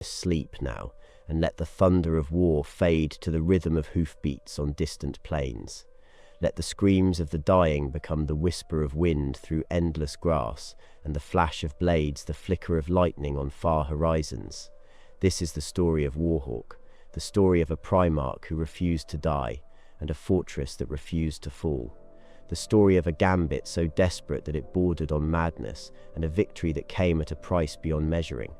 Sleep now, and let the thunder of war fade to the rhythm of hoofbeats on distant plains. Let the screams of the dying become the whisper of wind through endless grass, and the flash of blades the flicker of lightning on far horizons. This is the story of Warhawk, the story of a primarch who refused to die, and a fortress that refused to fall. The story of a gambit so desperate that it bordered on madness, and a victory that came at a price beyond measuring.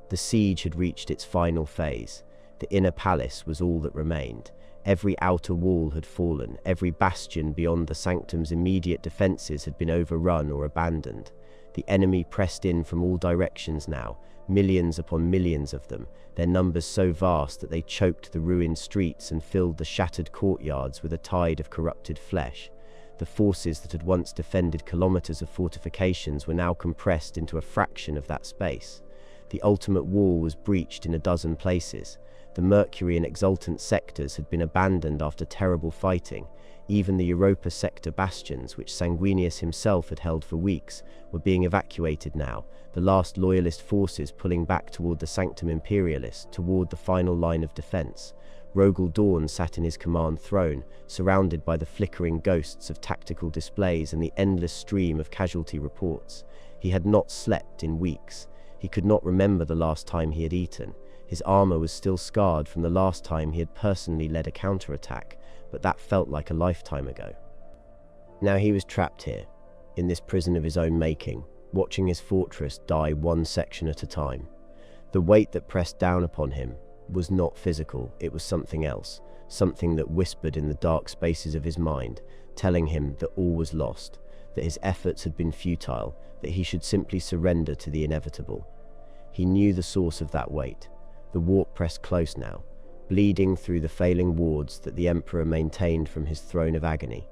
The siege had reached its final phase. The inner palace was all that remained. Every outer wall had fallen. Every bastion beyond the sanctum's immediate defenses had been overrun or abandoned. The enemy pressed in from all directions now, millions upon millions of them, their numbers so vast that they choked the ruined streets and filled the shattered courtyards with a tide of corrupted flesh. The forces that had once defended kilometers of fortifications were now compressed into a fraction of that space. The ultimate wall was breached in a dozen places. The Mercury and Exultant sectors had been abandoned after terrible fighting. Even the Europa sector bastions, which Sanguinius himself had held for weeks, were being evacuated now, the last loyalist forces pulling back toward the Sanctum Imperialis, toward the final line of defense. Rogel Dawn sat in his command throne, surrounded by the flickering ghosts of tactical displays and the endless stream of casualty reports. He had not slept in weeks. He could not remember the last time he had eaten. His armor was still scarred from the last time he had personally led a counterattack, but that felt like a lifetime ago. Now he was trapped here, in this prison of his own making, watching his fortress die one section at a time. The weight that pressed down upon him was not physical, it was something else, something that whispered in the dark spaces of his mind, telling him that all was lost, that his efforts had been futile, that he should simply surrender to the inevitable. He knew the source of that weight. The warp pressed close now, bleeding through the failing wards that the Emperor maintained from his throne of agony.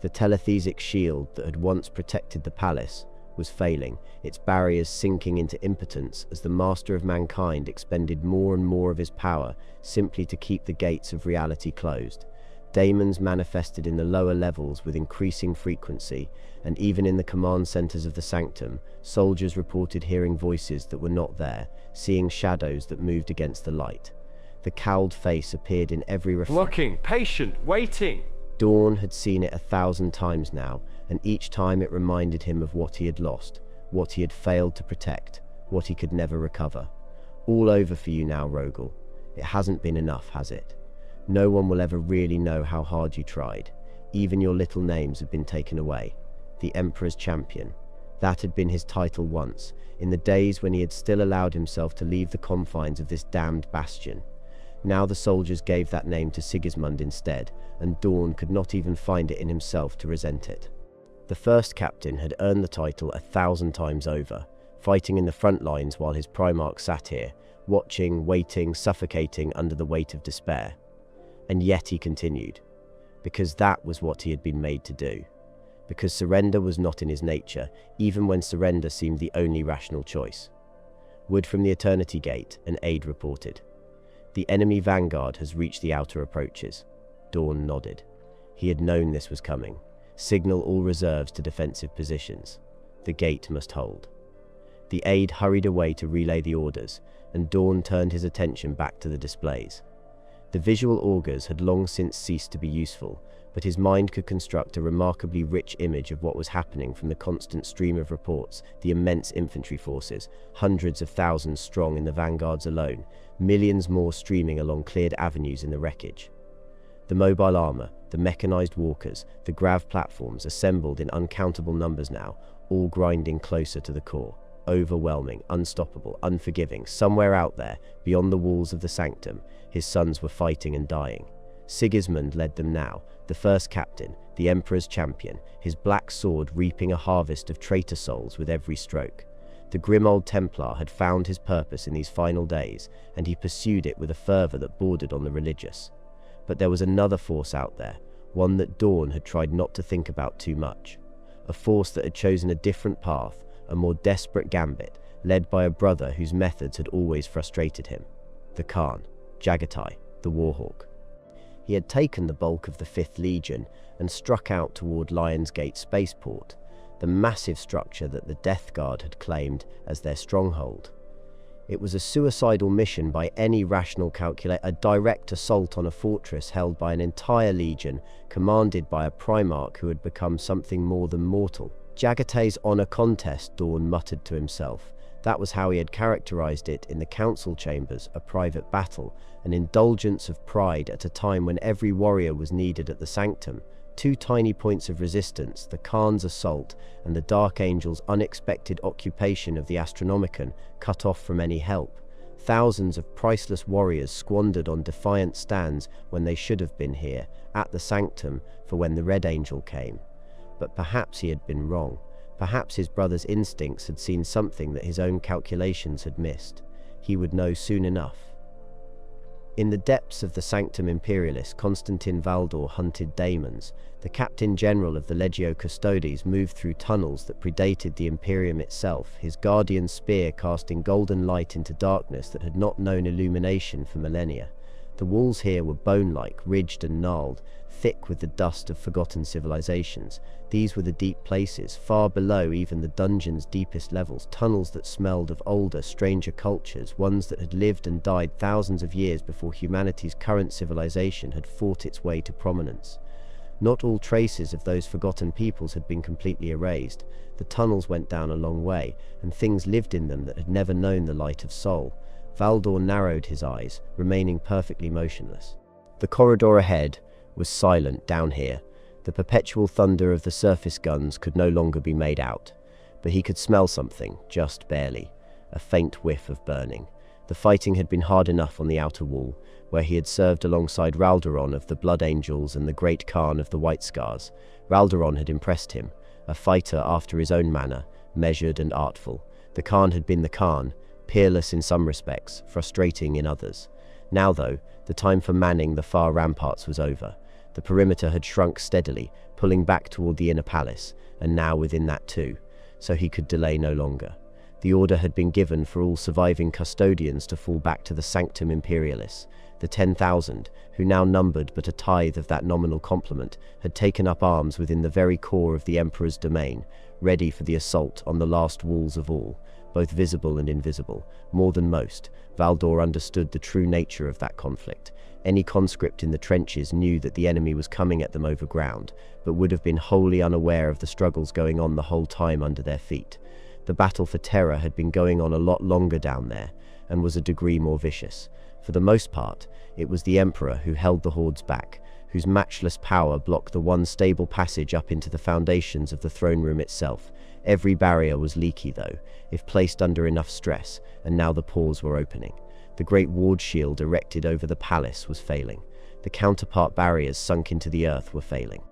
The telethesic shield that had once protected the palace was failing, its barriers sinking into impotence as the master of mankind expended more and more of his power simply to keep the gates of reality closed. Daemons manifested in the lower levels with increasing frequency, and even in the command centers of the sanctum, soldiers reported hearing voices that were not there, seeing shadows that moved against the light. The cowled face appeared in every Looking, patient, waiting. Dawn had seen it 1,000 times now, and each time it reminded him of what he had lost, what he had failed to protect, what he could never recover. All over for you now, Rogel. It hasn't been enough, has it? No one will ever really know how hard you tried. Even your little names have been taken away. The Emperor's Champion. That had been his title once, in the days when he had still allowed himself to leave the confines of this damned bastion. Now the soldiers gave that name to Sigismund instead, and Dawn could not even find it in himself to resent it. The first captain had earned the title 1,000 times over, fighting in the front lines while his primarch sat here, watching, waiting, suffocating under the weight of despair. And yet he continued, because that was what he had been made to do. Because surrender was not in his nature, even when surrender seemed the only rational choice. Wood from the Eternity Gate, an aide reported. The enemy vanguard has reached the outer approaches. Dawn nodded. He had known this was coming. Signal all reserves to defensive positions. The gate must hold. The aide hurried away to relay the orders, and Dawn turned his attention back to the displays. The visual augurs had long since ceased to be useful, but his mind could construct a remarkably rich image of what was happening from the constant stream of reports, the immense infantry forces, hundreds of thousands strong in the vanguards alone, millions more streaming along cleared avenues in the wreckage. The mobile armor, the mechanized walkers, the grav platforms assembled in uncountable numbers now, all grinding closer to the core. Overwhelming, unstoppable, unforgiving, somewhere out there, beyond the walls of the sanctum, his sons were fighting and dying. Sigismund led them now, the first captain, the Emperor's Champion, his black sword reaping a harvest of traitor souls with every stroke. The grim old Templar had found his purpose in these final days, and he pursued it with a fervor that bordered on the religious. But there was another force out there, one that Dawn had tried not to think about too much. A force that had chosen a different path, a more desperate gambit, led by a brother whose methods had always frustrated him. The Khan, Jaghatai, the Warhawk. He had taken the bulk of the 5th Legion and struck out toward Lionsgate Spaceport, the massive structure that the Death Guard had claimed as their stronghold. It was a suicidal mission by any rational calculator, a direct assault on a fortress held by an entire legion, commanded by a primarch who had become something more than mortal. Jaghatai's honor contest, Dawn muttered to himself. That was how he had characterized it in the council chambers, a private battle, an indulgence of pride at a time when every warrior was needed at the sanctum. Two tiny points of resistance, the Khan's assault and the Dark Angel's unexpected occupation of the Astronomicon, cut off from any help. Thousands of priceless warriors squandered on defiant stands when they should have been here, at the sanctum, for when the Red Angel came. But perhaps he had been wrong. Perhaps his brother's instincts had seen something that his own calculations had missed. He would know soon enough. In the depths of the Sanctum Imperialis, Constantin Valdor hunted daemons. The Captain General of the Legio Custodes moved through tunnels that predated the Imperium itself, his guardian spear casting golden light into darkness that had not known illumination for millennia. The walls here were bone-like, ridged and gnarled, thick with the dust of forgotten civilizations. These were the deep places, far below even the dungeon's deepest levels, tunnels that smelled of older, stranger cultures, ones that had lived and died thousands of years before humanity's current civilization had fought its way to prominence. Not all traces of those forgotten peoples had been completely erased. The tunnels went down a long way, and things lived in them that had never known the light of soul. Valdor narrowed his eyes, remaining perfectly motionless. The corridor ahead was silent down here. The perpetual thunder of the surface guns could no longer be made out, but he could smell something, just barely, a faint whiff of burning. The fighting had been hard enough on the outer wall, where he had served alongside Raldoron of the Blood Angels and the Great Khan of the White Scars. Raldoron had impressed him, a fighter after his own manner, measured and artful. The Khan had been the Khan, peerless in some respects, frustrating in others. Now, though, the time for manning the far ramparts was over. The perimeter had shrunk steadily, pulling back toward the inner palace, and now within that too, so he could delay no longer. The order had been given for all surviving custodians to fall back to the Sanctum Imperialis. The 10,000, who now numbered but a tithe of that nominal complement, had taken up arms within the very core of the Emperor's domain, ready for the assault on the last walls of all, both visible and invisible. More than most, Valdor understood the true nature of that conflict. Any conscript in the trenches knew that the enemy was coming at them over ground, but would have been wholly unaware of the struggles going on the whole time under their feet. The battle for Terra had been going on a lot longer down there, and was a degree more vicious. For the most part, it was the Emperor who held the hordes back, whose matchless power blocked the one stable passage up into the foundations of the throne room itself. Every barrier was leaky, though, if placed under enough stress, and now the pores were opening. The great ward shield erected over the palace was failing. The counterpart barriers sunk into the earth were failing.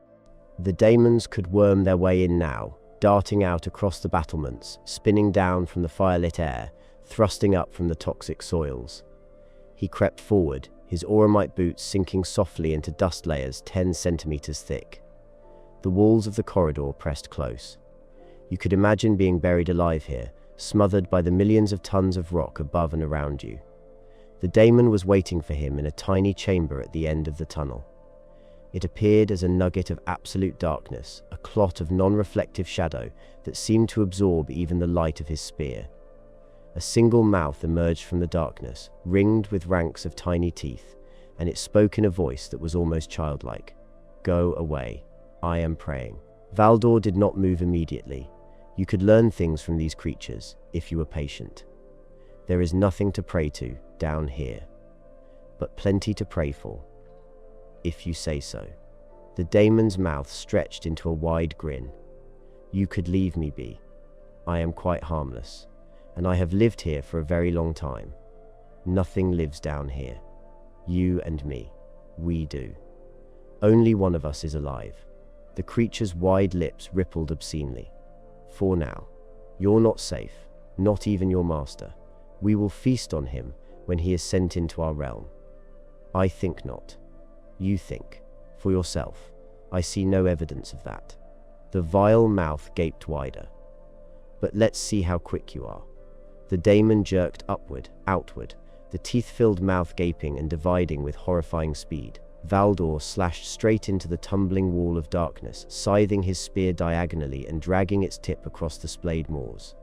The daemons could worm their way in now, darting out across the battlements, spinning down from the firelit air, thrusting up from the toxic soils. He crept forward, his auramite boots sinking softly into dust layers 10 centimeters thick. The walls of the corridor pressed close. You could imagine being buried alive here, smothered by the millions of tons of rock above and around you. The daemon was waiting for him in a tiny chamber at the end of the tunnel. It appeared as a nugget of absolute darkness, a clot of non-reflective shadow that seemed to absorb even the light of his spear. A single mouth emerged from the darkness, ringed with ranks of tiny teeth, and it spoke in a voice that was almost childlike. "Go away. I am praying." Valdor did not move immediately. You could learn things from these creatures, if you were patient. There is nothing to pray to down here, but plenty to pray for, if you say so. The daemon's mouth stretched into a wide grin. You could leave me be. I am quite harmless, and I have lived here for a very long time. Nothing lives down here. You and me. We do. Only one of us is alive. The creature's wide lips rippled obscenely. For now, you're not safe, not even your master. We will feast on him when he is sent into our realm. I think not. You think. For yourself. I see no evidence of that. The vile mouth gaped wider. But let's see how quick you are. The daemon jerked upward, outward, the teeth-filled mouth gaping and dividing with horrifying speed. Valdor slashed straight into the tumbling wall of darkness, scything his spear diagonally and dragging its tip across the splayed moors.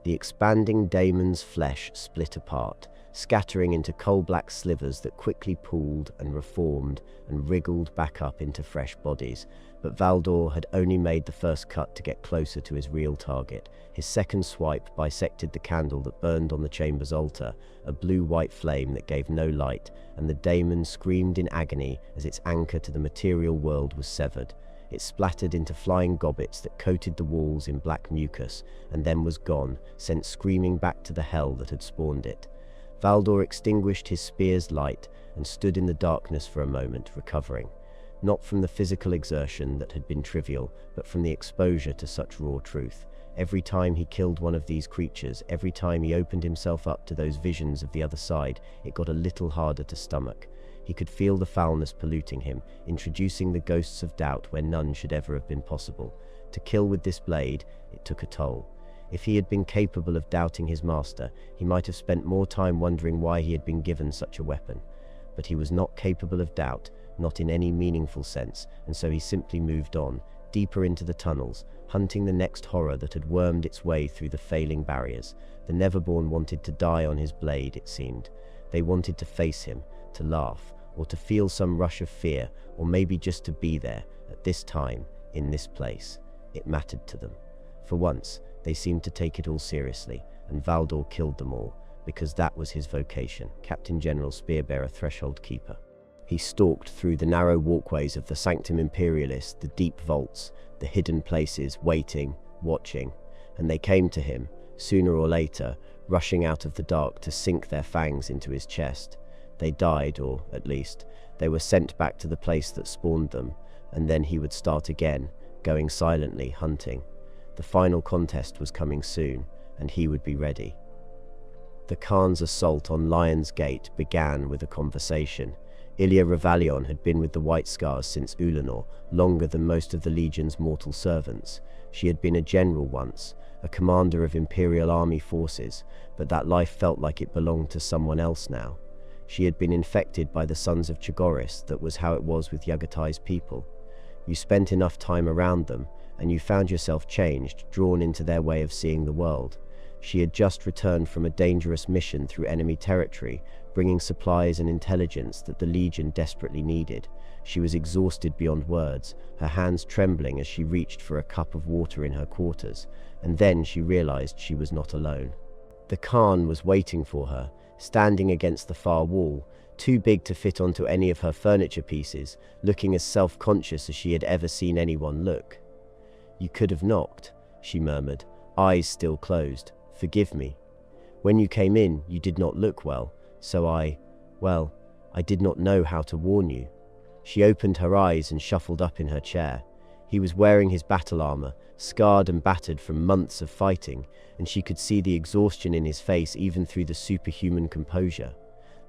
The expanding daemon's flesh split apart, scattering into coal-black slivers that quickly pooled and reformed and wriggled back up into fresh bodies. But Valdor had only made the first cut to get closer to his real target. His second swipe bisected the candle that burned on the chamber's altar, a blue-white flame that gave no light, and the daemon screamed in agony as its anchor to the material world was severed. It splattered into flying gobbets that coated the walls in black mucus, and then was gone, sent screaming back to the hell that had spawned it. Valdor extinguished his spear's light and stood in the darkness for a moment, recovering, not from the physical exertion that had been trivial, but from the exposure to such raw truth. Every time he killed one of these creatures, every time he opened himself up to those visions of the other side, it got a little harder to stomach. He could feel the foulness polluting him, introducing the ghosts of doubt where none should ever have been possible. To kill with this blade, it took a toll. If he had been capable of doubting his master, he might have spent more time wondering why he had been given such a weapon. But he was not capable of doubt, not in any meaningful sense, and so he simply moved on, deeper into the tunnels, hunting the next horror that had wormed its way through the failing barriers. The Neverborn wanted to die on his blade, it seemed. They wanted to face him, to laugh, or to feel some rush of fear, or maybe just to be there, at this time, in this place. It mattered to them. For once, they seemed to take it all seriously, and Valdor killed them all, because that was his vocation, Captain General Spearbearer Threshold Keeper. He stalked through the narrow walkways of the Sanctum Imperialis, the deep vaults, the hidden places, waiting, watching, and they came to him, sooner or later, rushing out of the dark to sink their fangs into his chest. They died, or, at least, they were sent back to the place that spawned them, and then he would start again, going silently, hunting. The final contest was coming soon, and he would be ready. The Khan's assault on Lion's Gate began with a conversation. Ilia Revalion had been with the White Scars since Ulanor, longer than most of the Legion's mortal servants. She had been a general once, a commander of Imperial army forces, but that life felt like it belonged to someone else now. She had been infected by the Sons of Chagoris. That was how it was with Jaghatai's people. You spent enough time around them, and you found yourself changed, drawn into their way of seeing the world. She had just returned from a dangerous mission through enemy territory, bringing supplies and intelligence that the Legion desperately needed. She was exhausted beyond words, her hands trembling as she reached for a cup of water in her quarters, and then she realized she was not alone. The Khan was waiting for her, standing against the far wall, too big to fit onto any of her furniture pieces, looking as self-conscious as she had ever seen anyone look. "You could have knocked," she murmured, eyes still closed. "Forgive me. When you came in, you did not look well, so I did not know how to warn you." She opened her eyes and shuffled up in her chair. He was wearing his battle armor, scarred and battered from months of fighting, and she could see the exhaustion in his face even through the superhuman composure.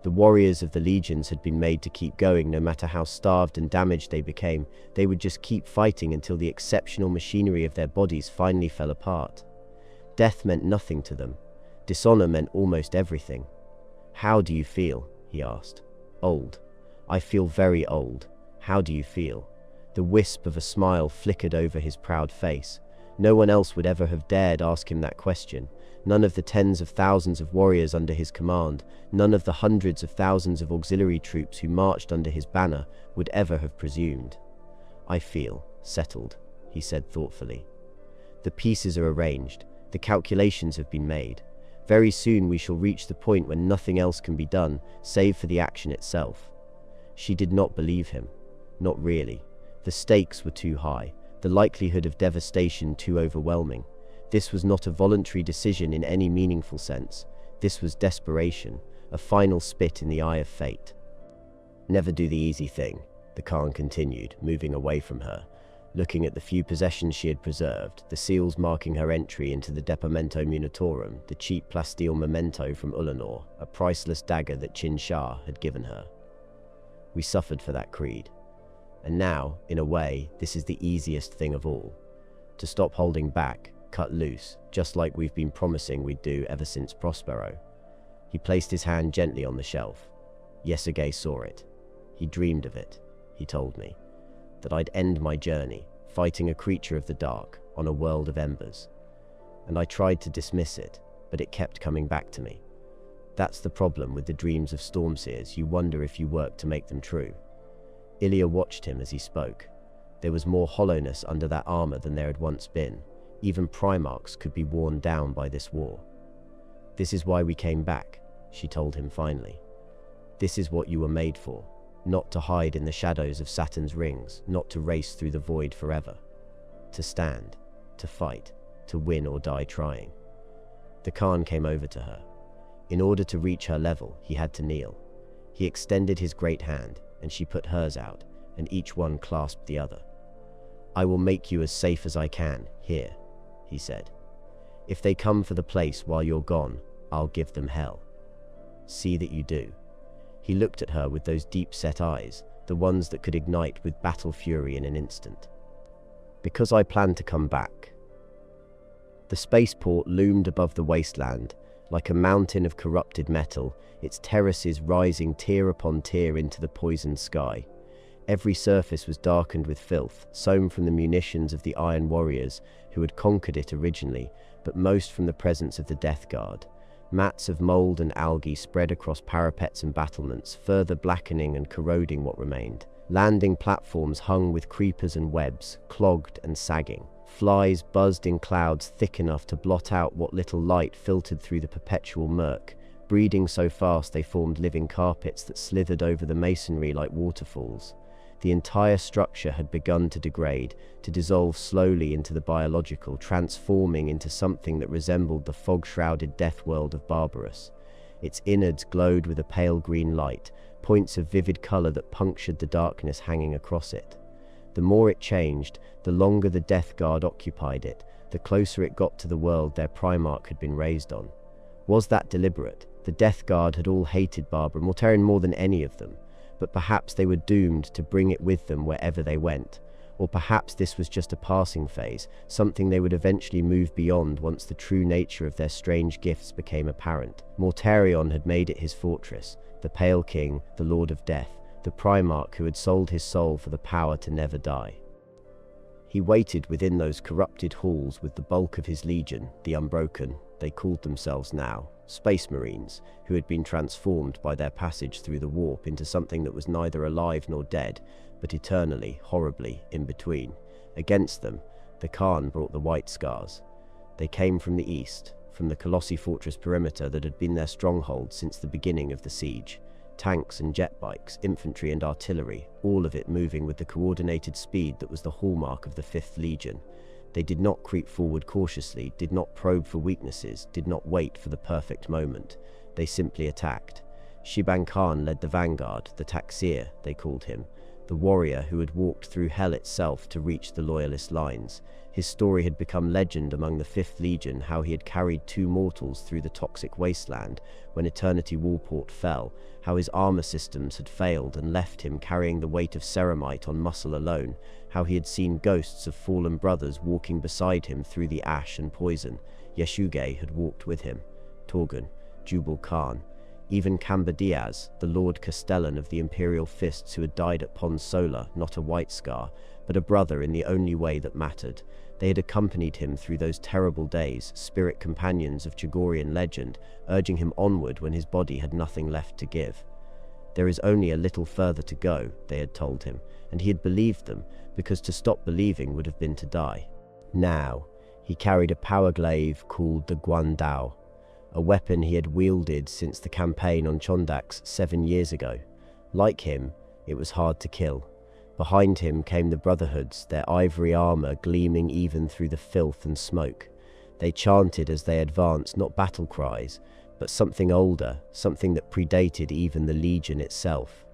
The warriors of the legions had been made to keep going no matter how starved and damaged they became. They would just keep fighting until the exceptional machinery of their bodies finally fell apart. Death meant nothing to them. Dishonor meant almost everything. "How do you feel?" he asked. "Old. I feel very old. How do you feel?" The wisp of a smile flickered over his proud face. No one else would ever have dared ask him that question. None of the tens of thousands of warriors under his command, none of the hundreds of thousands of auxiliary troops who marched under his banner would ever have presumed. "I feel settled," he said thoughtfully. "The pieces are arranged. The calculations have been made. Very soon we shall reach the point when nothing else can be done, save for the action itself." She did not believe him. Not really. The stakes were too high, the likelihood of devastation too overwhelming. This was not a voluntary decision in any meaningful sense. This was desperation, a final spit in the eye of fate. "Never do the easy thing," the Khan continued, moving away from her, looking at the few possessions she had preserved, the seals marking her entry into the Departamento Munitorum, the cheap plasteel memento from Ulanor, a priceless dagger that Chin Shah had given her. "We suffered for that creed. And now, in a way, this is the easiest thing of all. To stop holding back, cut loose, just like we've been promising we'd do ever since Prospero." He placed his hand gently on the shelf. Yesugei saw it. He dreamed of it, he told me. That I'd end my journey, fighting a creature of the dark, on a world of embers. and I tried to dismiss it, but it kept coming back to me. That's the problem with the dreams of Stormseers. You wonder if you work to make them true. Ilya watched him as he spoke. There was more hollowness under that armor than there had once been. Even primarchs could be worn down by this war. This is why we came back, she told him finally. This is what you were made for. Not to hide in the shadows of Saturn's rings, not to race through the void forever. To stand, to fight, to win or die trying. The Khan came over to her. In order to reach her level, he had to kneel. He extended his great hand, and she put hers out, and each one clasped the other. I will make you as safe as I can, here, he said. If they come for the place while you're gone, I'll give them hell. See that you do. He looked at her with those deep-set eyes, the ones that could ignite with battle fury in an instant. Because I plan to come back. The spaceport loomed above the wasteland, like a mountain of corrupted metal, its terraces rising tier upon tier into the poisoned sky. Every surface was darkened with filth, sown from the munitions of the Iron Warriors, who had conquered it originally, but most from the presence of the Death Guard. Mats of mold and algae spread across parapets and battlements, further blackening and corroding what remained. Landing platforms hung with creepers and webs, clogged and sagging. Flies buzzed in clouds thick enough to blot out what little light filtered through the perpetual murk, breeding so fast they formed living carpets that slithered over the masonry like waterfalls. The entire structure had begun to degrade, to dissolve slowly into the biological, transforming into something that resembled the fog-shrouded death world of Barbarous. Its innards glowed with a pale green light, points of vivid color that punctured the darkness hanging across it. The more it changed, the longer the Death Guard occupied it, the closer it got to the world their Primarch had been raised on. Was that deliberate? The Death Guard had all hated Barbara, Mortarion more than any of them. But perhaps they were doomed to bring it with them wherever they went. Or perhaps this was just a passing phase, something they would eventually move beyond once the true nature of their strange gifts became apparent. Mortarion had made it his fortress, the Pale King, the Lord of Death, the Primarch who had sold his soul for the power to never die. He waited within those corrupted halls with the bulk of his legion, the Unbroken, they called themselves now, Space Marines, who had been transformed by their passage through the warp into something that was neither alive nor dead, but eternally, horribly, in between. Against them, the Khan brought the White Scars. They came from the east, from the Colossi fortress perimeter that had been their stronghold since the beginning of the siege. Tanks and jet bikes, infantry and artillery, all of it moving with the coordinated speed that was the hallmark of the 5th Legion. They did not creep forward cautiously, did not probe for weaknesses, did not wait for the perfect moment. They simply attacked. Shiban Khan led the vanguard, the Taxir, they called him, the warrior who had walked through hell itself to reach the loyalist lines. His story had become legend among the 5th Legion, how he had carried 2 mortals through the toxic wasteland when Eternity Wallport fell, how his armor systems had failed and left him carrying the weight of ceramite on muscle alone, how he had seen ghosts of fallen brothers walking beside him through the ash and poison. Yeshuge had walked with him, Torgun, Jubal Khan, even Kamba Diaz, the Lord Castellan of the Imperial Fists who had died at Pons Solar, not a White Scar, but a brother in the only way that mattered. They had accompanied him through those terrible days, spirit companions of Chagorian legend, urging him onward when his body had nothing left to give. There is only a little further to go, they had told him, and he had believed them, because to stop believing would have been to die. Now, he carried a power glaive called the Guandao, a weapon he had wielded since the campaign on Chondax 7 years ago. Like him, it was hard to kill. Behind him came the Brotherhoods, their ivory armor gleaming even through the filth and smoke. They chanted as they advanced not battle cries, but something older, something that predated even the Legion itself.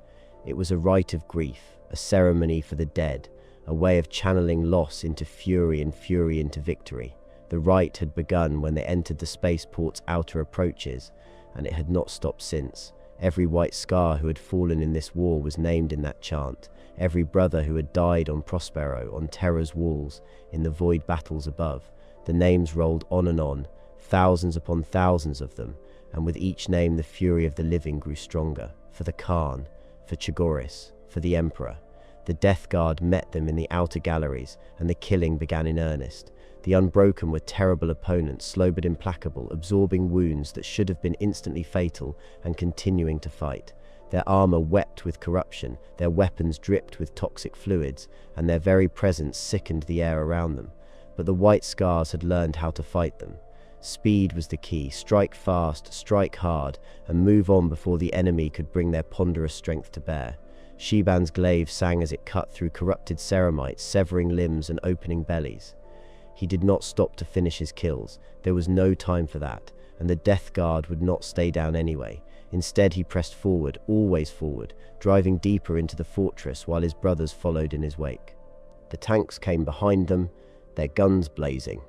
It was a rite of grief, a ceremony for the dead, a way of channeling loss into fury and fury into victory. The rite had begun when they entered the spaceport's outer approaches, and it had not stopped since. Every White Scar who had fallen in this war was named in that chant. Every brother who had died on Prospero, on Terra's walls, in the void battles above. The names rolled on, thousands upon thousands of them, and with each name the fury of the living grew stronger. For the Khan, for Chagoris, for the Emperor. The Death Guard met them in the outer galleries, and the killing began in earnest. The Unbroken were terrible opponents, slow but implacable, absorbing wounds that should have been instantly fatal and continuing to fight. Their armor wept with corruption, their weapons dripped with toxic fluids, and their very presence sickened the air around them. But the White Scars had learned how to fight them. Speed was the key. Strike fast, strike hard, and move on before the enemy could bring their ponderous strength to bear. Shiban's glaive sang as it cut through corrupted ceramites, severing limbs and opening bellies. He did not stop to finish his kills. There was no time for that, and the Death Guard would not stay down anyway. Instead, he pressed forward, always forward, driving deeper into the fortress while his brothers followed in his wake. The tanks came behind them, their guns blazing.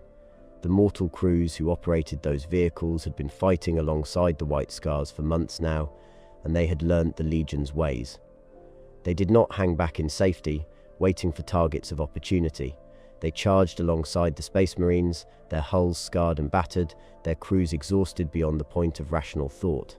The mortal crews who operated those vehicles had been fighting alongside the White Scars for months now, and they had learnt the Legion's ways. They did not hang back in safety, waiting for targets of opportunity. They charged alongside the Space Marines, their hulls scarred and battered, their crews exhausted beyond the point of rational thought.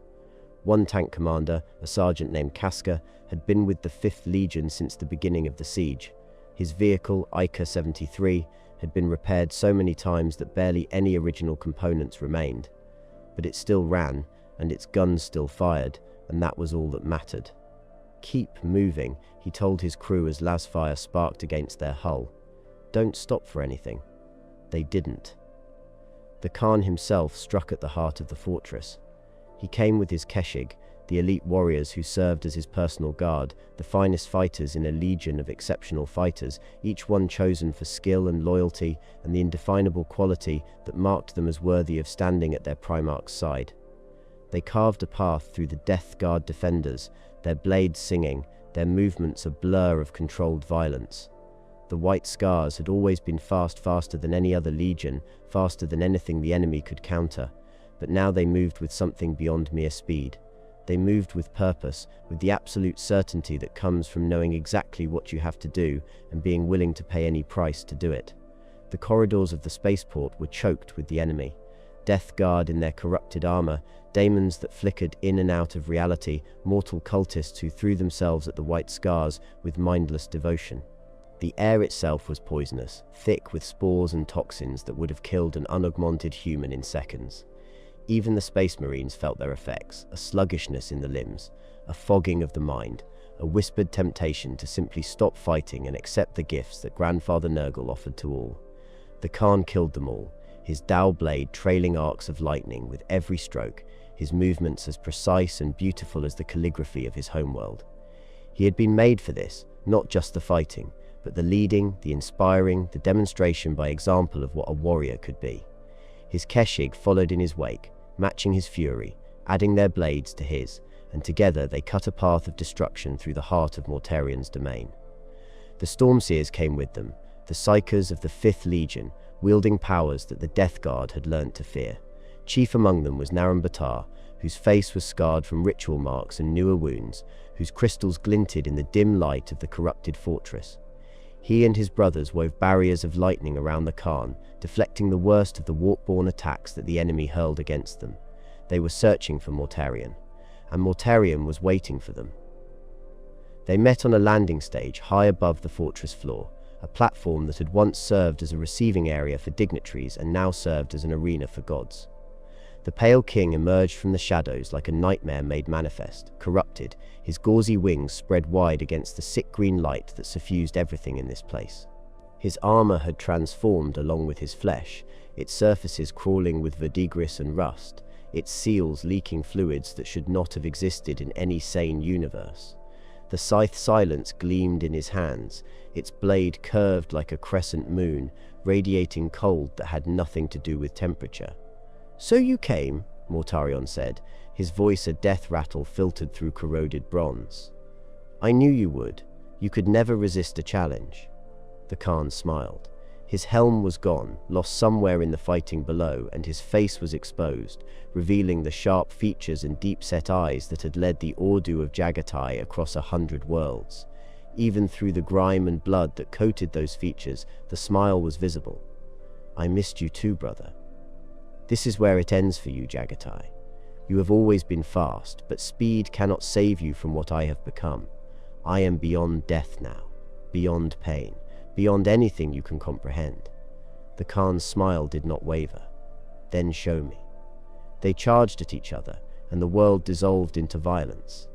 One tank commander, a sergeant named Casca, had been with the 5th Legion since the beginning of the siege. His vehicle, Ica 73, had been repaired so many times that barely any original components remained. But it still ran, and its guns still fired, and that was all that mattered. "Keep moving," he told his crew as lasfire sparked against their hull. "Don't stop for anything." They didn't. The Khan himself struck at the heart of the fortress. He came with his Keshig, the elite warriors who served as his personal guard, the finest fighters in a legion of exceptional fighters, each one chosen for skill and loyalty and the indefinable quality that marked them as worthy of standing at their primarch's side. They carved a path through the Death Guard defenders, their blades singing, their movements a blur of controlled violence. The White Scars had always been faster than any other legion, faster than anything the enemy could counter, but now they moved with something beyond mere speed. They moved with purpose, with the absolute certainty that comes from knowing exactly what you have to do and being willing to pay any price to do it. The corridors of the spaceport were choked with the enemy. Death Guard in their corrupted armor, daemons that flickered in and out of reality, mortal cultists who threw themselves at the White Scars with mindless devotion. The air itself was poisonous, thick with spores and toxins that would have killed an unaugmented human in seconds. Even the Space Marines felt their effects, a sluggishness in the limbs, a fogging of the mind, a whispered temptation to simply stop fighting and accept the gifts that Grandfather Nurgle offered to all. The Khan killed them all, his dowel blade trailing arcs of lightning with every stroke, his movements as precise and beautiful as the calligraphy of his homeworld. He had been made for this, not just the fighting, but the leading, the inspiring, the demonstration by example of what a warrior could be. His Keshig followed in his wake, matching his fury, adding their blades to his, and together they cut a path of destruction through the heart of Mortarion's domain. The Stormseers came with them, the Psykers of the 5th Legion, wielding powers that the Death Guard had learnt to fear. Chief among them was Naram Batar, whose face was scarred from ritual marks and newer wounds, whose crystals glinted in the dim light of the corrupted fortress. He and his brothers wove barriers of lightning around the Khan, deflecting the worst of the warp-born attacks that the enemy hurled against them. They were searching for Mortarion, and Mortarion was waiting for them. They met on a landing stage high above the fortress floor, a platform that had once served as a receiving area for dignitaries and now served as an arena for gods. The Pale King emerged from the shadows like a nightmare made manifest, corrupted, his gauzy wings spread wide against the sick green light that suffused everything in this place. His armor had transformed along with his flesh, its surfaces crawling with verdigris and rust, its seals leaking fluids that should not have existed in any sane universe. The scythe silence gleamed in his hands, its blade curved like a crescent moon, radiating cold that had nothing to do with temperature. "So you came," Mortarion said, his voice a death rattle filtered through corroded bronze. "I knew you would. You could never resist a challenge." The Khan smiled. His helm was gone, lost somewhere in the fighting below, and his face was exposed, revealing the sharp features and deep-set eyes that had led the Ordu of Jaghatai across 100 worlds. Even through the grime and blood that coated those features, the smile was visible. "I missed you too, brother. This is where it ends for you, Jaghatai. You have always been fast, but speed cannot save you from what I have become. I am beyond death now, beyond pain, beyond anything you can comprehend." The Khan's smile did not waver. "Then show me." They charged at each other, and the world dissolved into violence.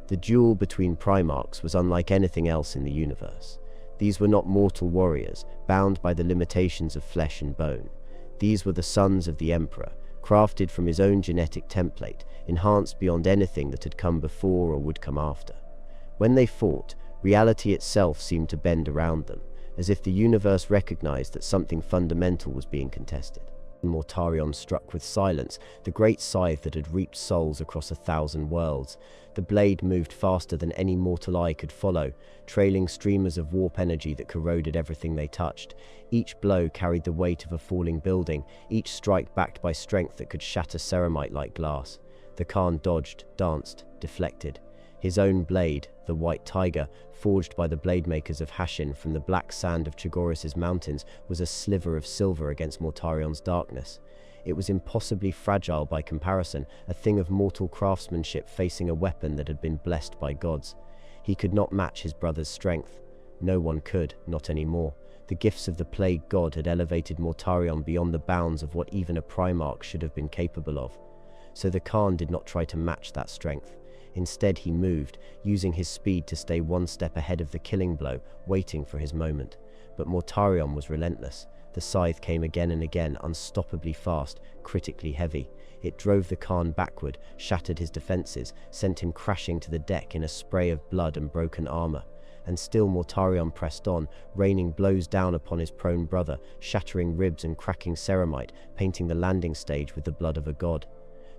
The duel between primarchs was unlike anything else in the universe. These were not mortal warriors, bound by the limitations of flesh and bone. These were the sons of the Emperor, crafted from his own genetic template, enhanced beyond anything that had come before or would come after. When they fought, reality itself seemed to bend around them, as if the universe recognized that something fundamental was being contested. Mortarion struck with silence, the great scythe that had reaped souls across 1,000 worlds. The blade moved faster than any mortal eye could follow, trailing streamers of warp energy that corroded everything they touched. Each blow carried the weight of a falling building, each strike backed by strength that could shatter ceramite like glass. The Khan dodged, danced, deflected. His own blade, the White Tiger, forged by the blade makers of Hashin from the black sand of Chagoris' mountains, was a sliver of silver against Mortarion's darkness. It was impossibly fragile by comparison, a thing of mortal craftsmanship facing a weapon that had been blessed by gods. He could not match his brother's strength. No one could, not anymore. The gifts of the plague god had elevated Mortarion beyond the bounds of what even a primarch should have been capable of. So the Khan did not try to match that strength. Instead, he moved, using his speed to stay one step ahead of the killing blow, waiting for his moment. But Mortarion was relentless. The scythe came again and again, unstoppably fast, critically heavy. It drove the Khan backward, shattered his defenses, sent him crashing to the deck in a spray of blood and broken armor. And still Mortarion pressed on, raining blows down upon his prone brother, shattering ribs and cracking ceramite, painting the landing stage with the blood of a god.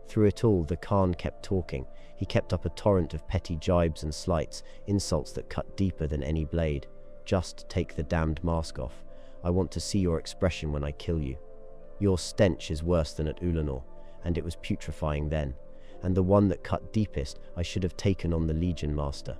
Through it all, the Khan kept talking. He kept up a torrent of petty jibes and slights, insults that cut deeper than any blade. "Just take the damned mask off. I want to see your expression when I kill you. Your stench is worse than at Ulanor, and it was putrefying then. And the one that cut deepest, I should have taken on the Legion Master.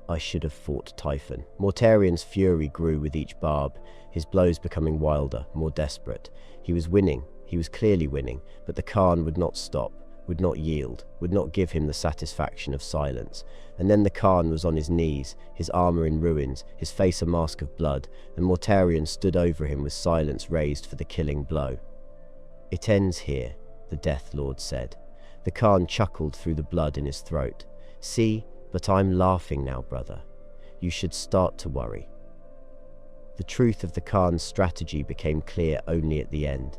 I should have fought Typhon." Mortarion's fury grew with each barb, his blows becoming wilder, more desperate. He was winning. He was clearly winning, but the Khan would not stop, would not yield, would not give him the satisfaction of silence. And then the Khan was on his knees, his armor in ruins, his face a mask of blood, and Mortarion stood over him with silence raised for the killing blow. "It ends here," the Death Lord said. The Khan chuckled through the blood in his throat. "See, but I'm laughing now, brother. You should start to worry." The truth of the Khan's strategy became clear only at the end.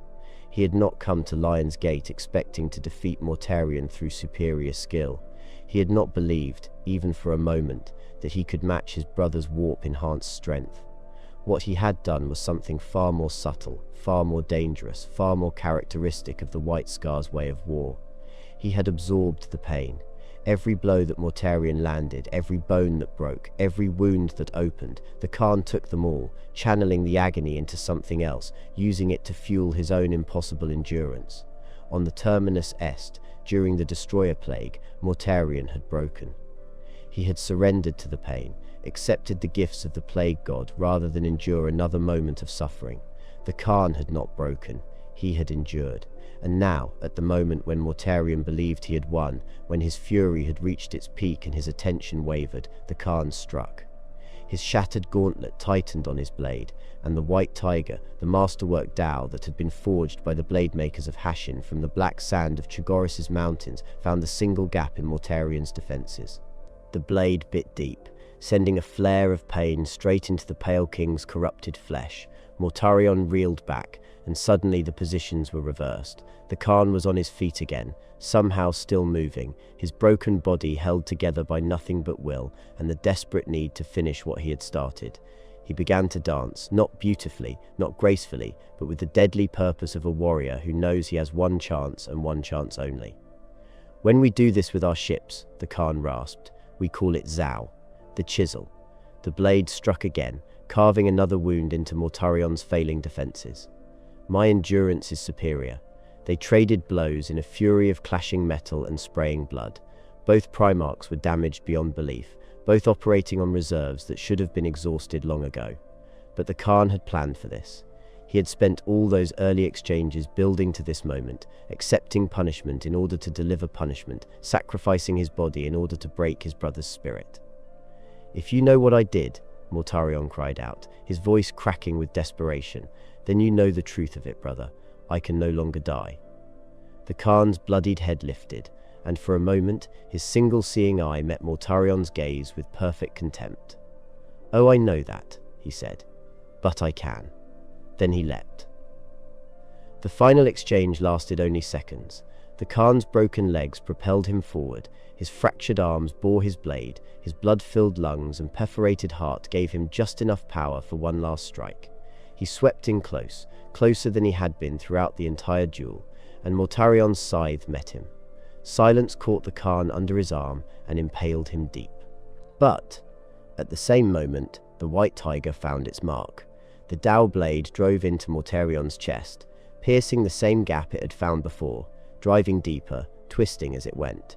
He had not come to Lion's Gate expecting to defeat Mortarion through superior skill. He had not believed, even for a moment, that he could match his brother's warp-enhanced strength. What he had done was something far more subtle, far more dangerous, far more characteristic of the White Scar's way of war. He had absorbed the pain. Every blow that Mortarion landed, every bone that broke, every wound that opened, the Khan took them all, channeling the agony into something else, using it to fuel his own impossible endurance. On the Terminus Est, during the Destroyer Plague, Mortarion had broken. He had surrendered to the pain, accepted the gifts of the Plague God rather than endure another moment of suffering. The Khan had not broken, he had endured. And now, at the moment when Mortarion believed he had won, when his fury had reached its peak and his attention wavered, the Khan struck. His shattered gauntlet tightened on his blade, and the White Tiger, the masterwork dowel that had been forged by the blade makers of Hashin from the black sand of Chagoris' mountains, found the single gap in Mortarion's defenses. The blade bit deep, sending a flare of pain straight into the Pale King's corrupted flesh. Mortarion reeled back, and suddenly the positions were reversed. The Khan was on his feet again, somehow still moving, his broken body held together by nothing but will and the desperate need to finish what he had started. He began to dance, not beautifully, not gracefully, but with the deadly purpose of a warrior who knows he has one chance and one chance only. "When we do this with our ships," the Khan rasped, "we call it Zao, the chisel." The blade struck again, carving another wound into Mortarion's failing defenses. "My endurance is superior." They traded blows in a fury of clashing metal and spraying blood. Both primarchs were damaged beyond belief, both operating on reserves that should have been exhausted long ago. But the Khan had planned for this. He had spent all those early exchanges building to this moment, accepting punishment in order to deliver punishment, sacrificing his body in order to break his brother's spirit. "If you know what I did," Mortarion cried out, his voice cracking with desperation. "Then you know the truth of it, brother. I can no longer die." The Khan's bloodied head lifted, and for a moment his single-seeing eye met Mortarion's gaze with perfect contempt. "Oh, I know that," he said, "but I can." Then he leapt. The final exchange lasted only seconds. The Khan's broken legs propelled him forward, his fractured arms bore his blade, his blood-filled lungs and perforated heart gave him just enough power for one last strike. He swept in close, closer than he had been throughout the entire duel, and Mortarion's scythe met him. Silence caught the Khan under his arm and impaled him deep. But, at the same moment, the white tiger found its mark. The dowel blade drove into Mortarion's chest, piercing the same gap it had found before, driving deeper, twisting as it went.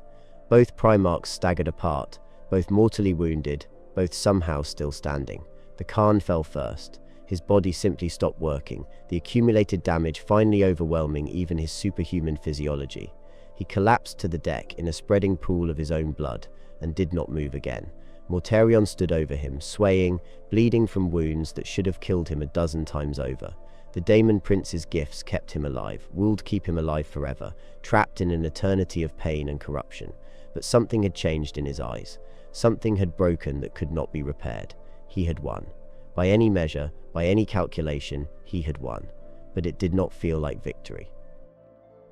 Both primarchs staggered apart, both mortally wounded, both somehow still standing. The Khan fell first. His body simply stopped working, the accumulated damage finally overwhelming even his superhuman physiology. He collapsed to the deck in a spreading pool of his own blood, and did not move again. Mortarion stood over him, swaying, bleeding from wounds that should have killed him a dozen times over. The Daemon Prince's gifts kept him alive, would keep him alive forever, trapped in an eternity of pain and corruption. But something had changed in his eyes. Something had broken that could not be repaired. He had won. By any measure, by any calculation, he had won. But it did not feel like victory.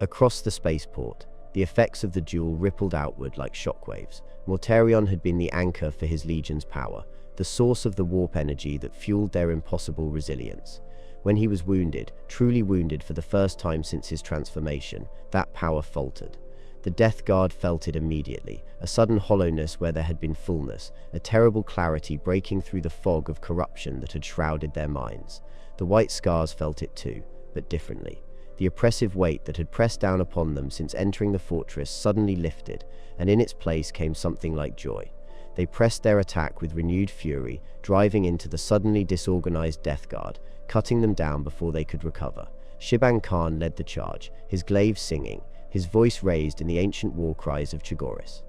Across the spaceport, the effects of the duel rippled outward like shockwaves. Mortarion had been the anchor for his legion's power, the source of the warp energy that fueled their impossible resilience. When he was wounded, truly wounded for the first time since his transformation, that power faltered. The Death Guard felt it immediately, a sudden hollowness where there had been fullness, a terrible clarity breaking through the fog of corruption that had shrouded their minds. The White Scars felt it too, but differently. The oppressive weight that had pressed down upon them since entering the fortress suddenly lifted, and in its place came something like joy. They pressed their attack with renewed fury, driving into the suddenly disorganized Death Guard, cutting them down before they could recover. Shiban Khan led the charge, his glaive singing, his voice raised in the ancient war cries of Chagoris.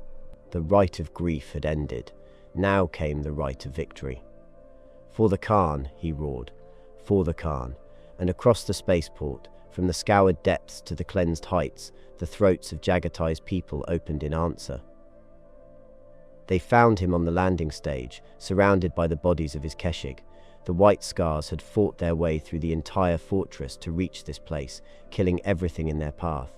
The rite of grief had ended. Now came the rite of victory. "For the Khan," he roared. "For the Khan." And across the spaceport, from the scoured depths to the cleansed heights, the throats of Jaghatai's people opened in answer. They found him on the landing stage, surrounded by the bodies of his Keshig. The White Scars had fought their way through the entire fortress to reach this place, killing everything in their path.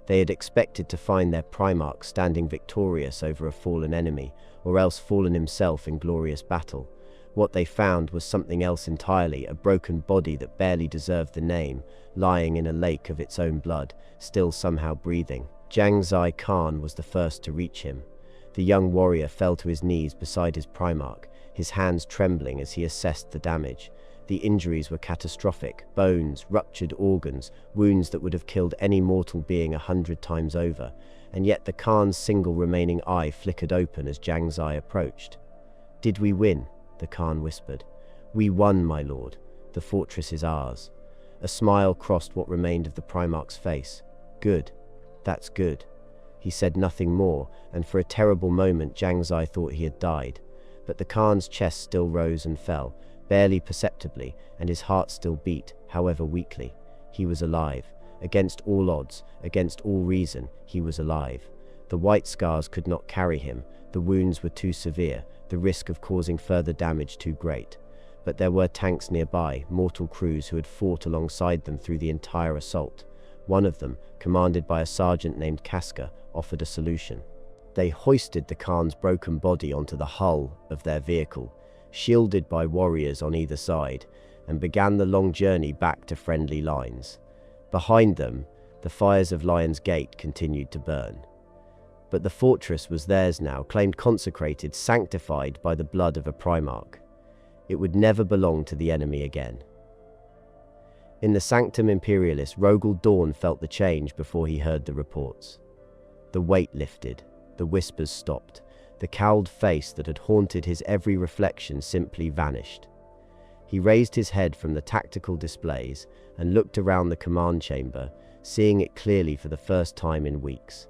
They had expected to find their Primarch standing victorious over a fallen enemy, or else fallen himself in glorious battle. What they found was something else entirely, a broken body that barely deserved the name, lying in a lake of its own blood, still somehow breathing. Jaghatai Khan was the first to reach him. The young warrior fell to his knees beside his Primarch, his hands trembling as he assessed the damage. The injuries were catastrophic: bones, ruptured organs, wounds that would have killed any mortal being 100 times over, and yet the Khan's single remaining eye flickered open as Jaghatai approached. "Did we win?" the Khan whispered. "We won, my lord. The fortress is ours." A smile crossed what remained of the Primarch's face. "Good. That's good." He said nothing more, and for a terrible moment Jaghatai thought he had died. But the Khan's chest still rose and fell, barely perceptibly, and his heart still beat, however weakly. He was alive. Against all odds, against all reason, he was alive. The White Scars could not carry him, the wounds were too severe, the risk of causing further damage too great. But there were tanks nearby, mortal crews who had fought alongside them through the entire assault. One of them, commanded by a sergeant named Casca, offered a solution. They hoisted the Khan's broken body onto the hull of their vehicle, shielded by warriors on either side, and began the long journey back to friendly lines. Behind them, the fires of Lion's Gate continued to burn. But the fortress was theirs now, claimed, consecrated, sanctified by the blood of a Primarch. It would never belong to the enemy again. In the Sanctum Imperialis, Rogel Dawn felt the change before he heard the reports. The weight lifted, the whispers stopped, the cowled face that had haunted his every reflection simply vanished. He raised his head from the tactical displays and looked around the command chamber, seeing it clearly for the first time in weeks.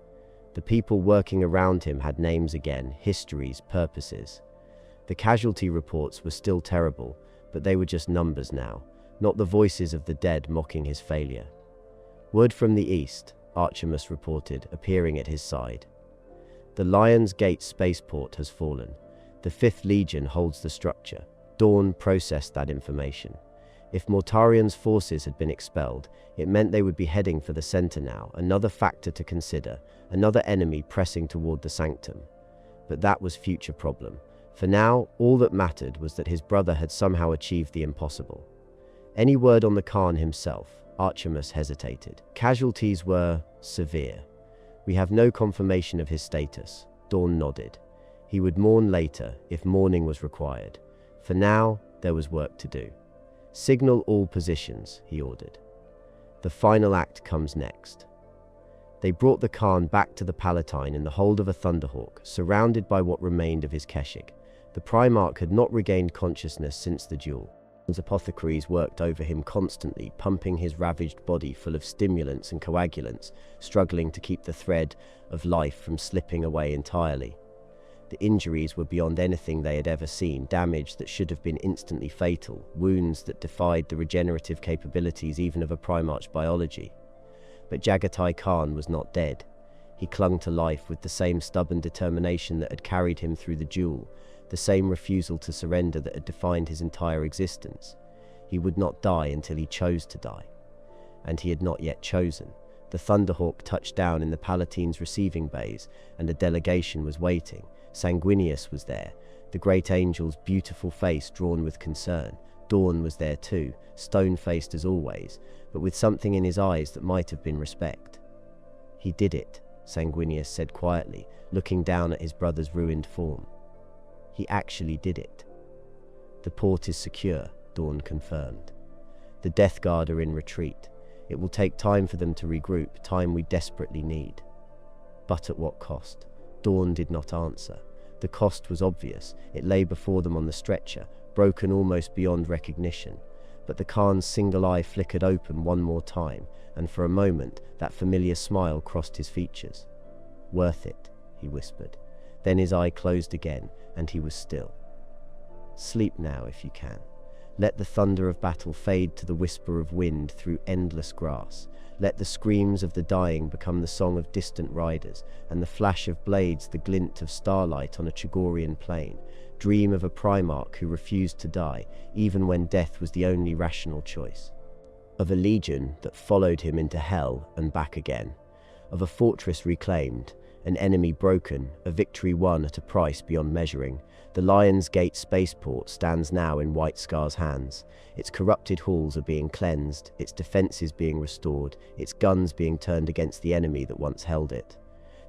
The people working around him had names again, histories, purposes. The casualty reports were still terrible, but they were just numbers now, not the voices of the dead mocking his failure. Word from the east, Archimus reported, appearing at his side. The Lion's Gate spaceport has fallen. The 5th Legion holds the structure. Dawn processed that information. If Mortarion's forces had been expelled, it meant they would be heading for the center now, another factor to consider, another enemy pressing toward the sanctum. But that was future problem. For now, all that mattered was that his brother had somehow achieved the impossible. Any word on the Khan himself? Archimus hesitated. Casualties were severe. We have no confirmation of his status. Dawn nodded. He would mourn later, if mourning was required. For now, there was work to do. Signal all positions, he ordered. The final act comes next. They brought the Khan back to the Palatine in the hold of a Thunderhawk, surrounded by what remained of his Keshik. The Primarch had not regained consciousness since the duel. His apothecaries worked over him constantly, pumping his ravaged body full of stimulants and coagulants, struggling to keep the thread of life from slipping away entirely. The injuries were beyond anything they had ever seen, damage that should have been instantly fatal, wounds that defied the regenerative capabilities even of a Primarch's biology. But Jaghatai Khan was not dead. He clung to life with the same stubborn determination that had carried him through the duel, the same refusal to surrender that had defined his entire existence. He would not die until he chose to die. And he had not yet chosen. The Thunderhawk touched down in the Palatine's receiving bays, and a delegation was waiting. Sanguinius was there, the great angel's beautiful face drawn with concern. Dawn was there too, stone-faced as always, but with something in his eyes that might have been respect. He did it, Sanguinius said quietly, looking down at his brother's ruined form. He actually did it. The port is secure, Dawn confirmed. The Death Guard are in retreat. It will take time for them to regroup, time we desperately need. But at what cost? Dawn did not answer. The cost was obvious. It lay before them on the stretcher, broken almost beyond recognition. But the Khan's single eye flickered open one more time, and for a moment that familiar smile crossed his features. Worth it, he whispered. Then his eye closed again, and he was still. Sleep now if you can. Let the thunder of battle fade to the whisper of wind through endless grass. Let the screams of the dying become the song of distant riders, and the flash of blades the glint of starlight on a Chagorian plain. Dream of a Primarch who refused to die, even when death was the only rational choice. Of a legion that followed him into hell and back again. Of a fortress reclaimed, an enemy broken, a victory won at a price beyond measuring. The Lion's Gate spaceport stands now in White Scar's hands. Its corrupted halls are being cleansed, its defenses being restored, its guns being turned against the enemy that once held it.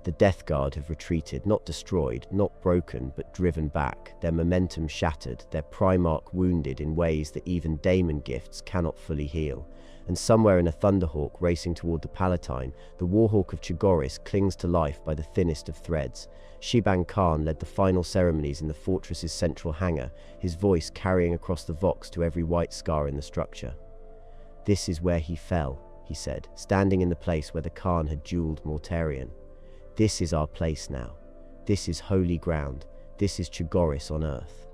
The Death Guard have retreated, not destroyed, not broken, but driven back, their momentum shattered, their Primarch wounded in ways that even Daemon gifts cannot fully heal. And somewhere in a Thunderhawk racing toward the Palatine, the Warhawk of Chagoris clings to life by the thinnest of threads. Shiban Khan led the final ceremonies in the fortress's central hangar, his voice carrying across the Vox to every White Scar in the structure. This is where he fell, he said, standing in the place where the Khan had dueled Mortarion. This is our place now. This is holy ground. This is Chagoris on earth.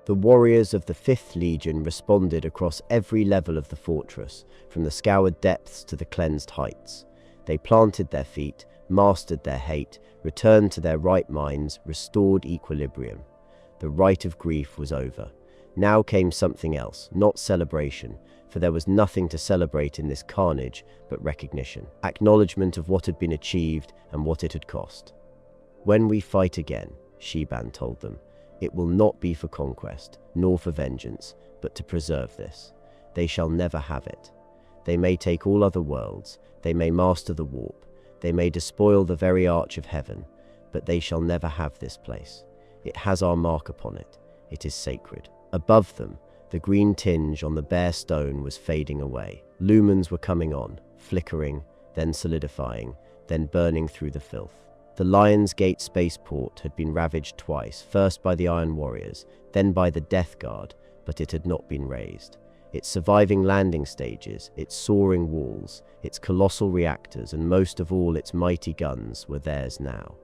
The warriors of the 5th Legion responded across every level of the fortress, from the scoured depths to the cleansed heights. They planted their feet, mastered their hate, returned to their right minds, restored equilibrium. The rite of grief was over. Now came something else, not celebration, for there was nothing to celebrate in this carnage but recognition, acknowledgement of what had been achieved and what it had cost. When we fight again, Shiban told them, it will not be for conquest, nor for vengeance, but to preserve this. They shall never have it. They may take all other worlds, they may master the warp, they may despoil the very arch of heaven, but they shall never have this place. It has our mark upon it. It is sacred. Above them, the green tinge on the bare stone was fading away. Lumens were coming on, flickering, then solidifying, then burning through the filth. The Lion's Gate spaceport had been ravaged twice, first by the Iron Warriors, then by the Death Guard, but it had not been razed. Its surviving landing stages, its soaring walls, its colossal reactors, and most of all its mighty guns were theirs now.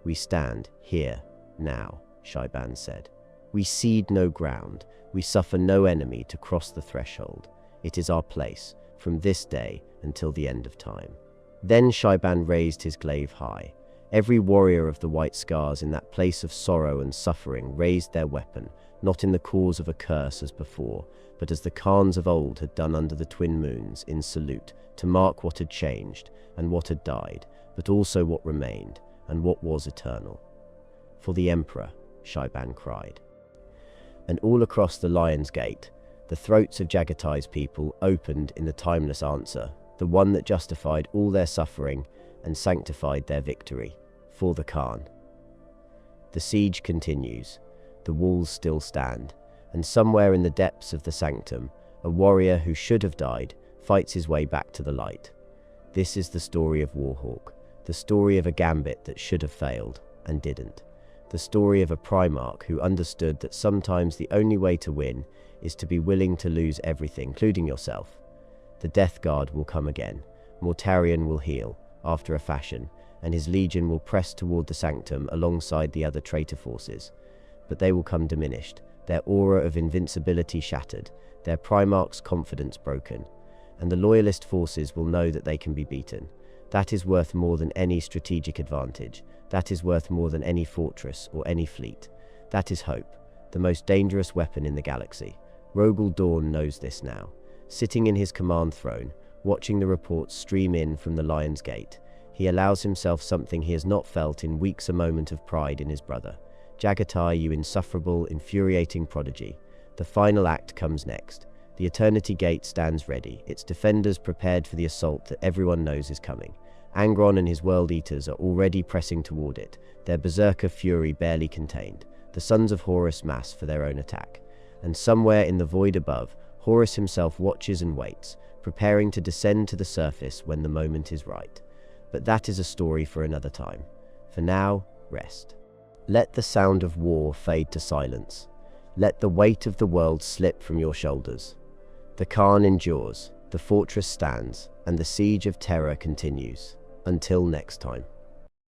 We stand here, now, Shiban said. We cede no ground. We suffer no enemy to cross the threshold. It is our place, from this day until the end of time." Then Shaiban raised his glaive high. Every warrior of the White Scars in that place of sorrow and suffering raised their weapon, not in the cause of a curse as before, but as the Khans of old had done under the twin moons, in salute, to mark what had changed and what had died, but also what remained and what was eternal. "For the Emperor," Shaiban cried. And all across the Lion's Gate, the throats of Jaghatai's people opened in the timeless answer, the one that justified all their suffering and sanctified their victory, for the Khan. The siege continues, the walls still stand, and somewhere in the depths of the sanctum, a warrior who should have died fights his way back to the light. This is the story of Warhawk, the story of a Gambit that should have failed and didn't. The story of a primarch who understood that sometimes the only way to win is to be willing to lose everything, including yourself. The Death Guard will come again. Mortarion will heal, after a fashion, and his legion will press toward the sanctum alongside the other traitor forces. But they will come diminished, their aura of invincibility shattered, their primarch's confidence broken, and the loyalist forces will know that they can be beaten. That is worth more than any strategic advantage. That is worth more than any fortress or any fleet. That is hope, the most dangerous weapon in the galaxy. Rogel Dawn knows this now. Sitting in his command throne, watching the reports stream in from the Lion's Gate, he allows himself something he has not felt in weeks, a moment of pride in his brother. Jaghatai, you insufferable, infuriating prodigy. The final act comes next. The Eternity Gate stands ready, its defenders prepared for the assault that everyone knows is coming. Angron and his World Eaters are already pressing toward it, their berserker fury barely contained. The sons of Horus mass for their own attack. And somewhere in the void above, Horus himself watches and waits, preparing to descend to the surface when the moment is right. But that is a story for another time. For now, rest. Let the sound of war fade to silence. Let the weight of the world slip from your shoulders. The Khan endures, the fortress stands, and the siege of Terra continues. Until next time.